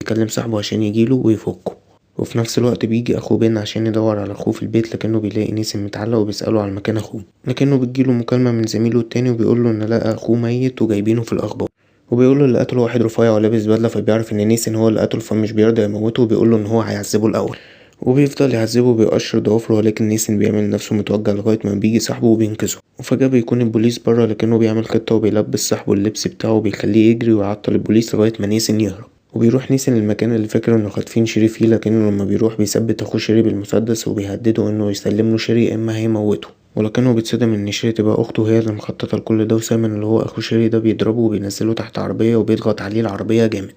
بيكلم صاحبه عشان يجيله ويفكه. وفي نفس الوقت بيجي اخوه بين عشان يدور على اخوه في البيت، لكنه بيلاقي نيسن متعلق وبيسأله على مكان اخوه، لكنه بتجيله مكالمة من زميله التاني وبيقوله ان لقى اخوه ميت وجايبينه في الاخبار، وبيقوله اللي قتله واحد رفيع ولابس بدلة، فبيعرف ان نيسن هو اللي قتله فمش بيرضى يموته وبيقوله ان هو هيعذبه الاول، وبيفضل يعذبه وبيقشر ضوافره، ولكن نيسن بيعمل نفسه متوجع لغاية ما بيجي صاحبه وبينقذه. وفجأة بيكون البوليس برا، لكنه بيعمل خطة وبيلبس صاحبه اللبس بتاعه وبيخليه يجري ويعطل البوليس لغاية ما نيسن يهرب. وبيروح نيسن المكان اللي فاكر انه خاطفين شيري فيه، لكنه لما بيروح بيثبت اخوه شيري بالمسدس وبيهدده انه يسلمله شيري يا اما هيموته، ولكنه بيتصدم ان شيري تبقى اخته هي اللي مخططه لكل ده، وسايمون اللي هو اخو شيري ده بيضربه وبينزله تحت عربية وبيضغط عليه العربية جامد.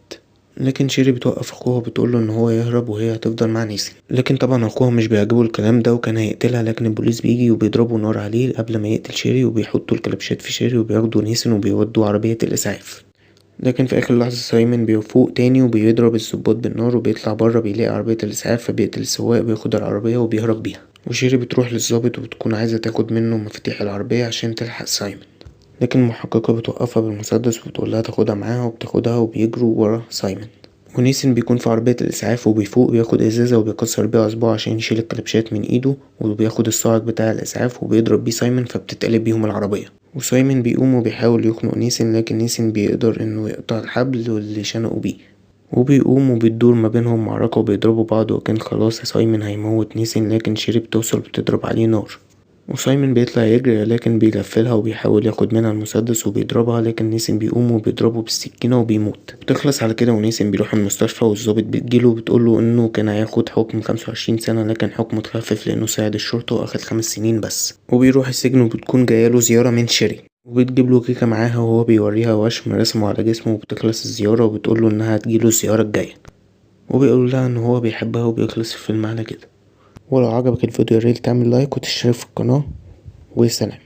لكن شيري بتوقف اخوها وبتقوله ان هو يهرب وهي هتفضل مع نيسن، لكن طبعا اخوها مش بيعجبه الكلام ده وكان هيقتلها، لكن البوليس بيجي وبيضربوا نار عليه قبل ما يقتل شيري، وبيحطوا الكلبشات في شيري وبياخدوا نيسن وبيودوا عربية الاسعاف. لكن في اخر لحظة سايمون بيفوق تاني وبيضرب الضباط بالنار وبيطلع بره بيلاقي عربية الاسعاف، فبيقتل السواق وبياخد العربية وبيهرب بيها. وشيري بتروح للضابط وبتكون عايزة تاخد منه مفاتيح العربية عشان تلحق سايمون، لكن المحققة بتوقفها بالمسدس وبتقولها تاخدها معاها وبتاخدها وبيجروا ورا سايمون. ونيسن بيكون في عربية الإسعاف وبيفوق بياخد إزازة وبيكسر بيها أصبعه عشان يشيل الكلبشات من إيده، وبياخد الصاعق بتاع الإسعاف وبيضرب بيه سايمون فبتتقلب بيهم العربية. وسايمون بيقوم وبيحاول يخنق نيسن، لكن نيسن بيقدر إنه يقطع الحبل اللي شنقه بيه، وبيقوم وبتدور ما بينهم معركة وبيضربوا بعض، وكان خلاص سايمون هيموت نيسن، لكن شيري بتوصل بتضرب عليه نار، وسايمون بيطلع يجري لكن بيغفلها وبيحاول ياخد منها المسدس وبيضربها، لكن نيسن بيقوم وبيضربه بالسكينة وبيموت. بتخلص على كده ونيسن بيروح المستشفى، والظابط بتجيله وبتقوله انه كان هياخد حكم 25 سنة لكن حكمه اتخفف لانه ساعد الشرطة واخد 5 سنين بس. وبيروح السجن وبتكون جايله زيارة من شيري وبتجيب له كيكة معاها وهو بيوريها وشم رسمه على جسمه، وبتخلص الزيارة وبتقوله انها هتجيله الزيارة الجاية، وبيقول لها ان هو بيحبها، وبيخلص الفيلم على كده. ولو عجبك الفيديو ياريت تعمل لايك وتشترك في القناة، وسلام.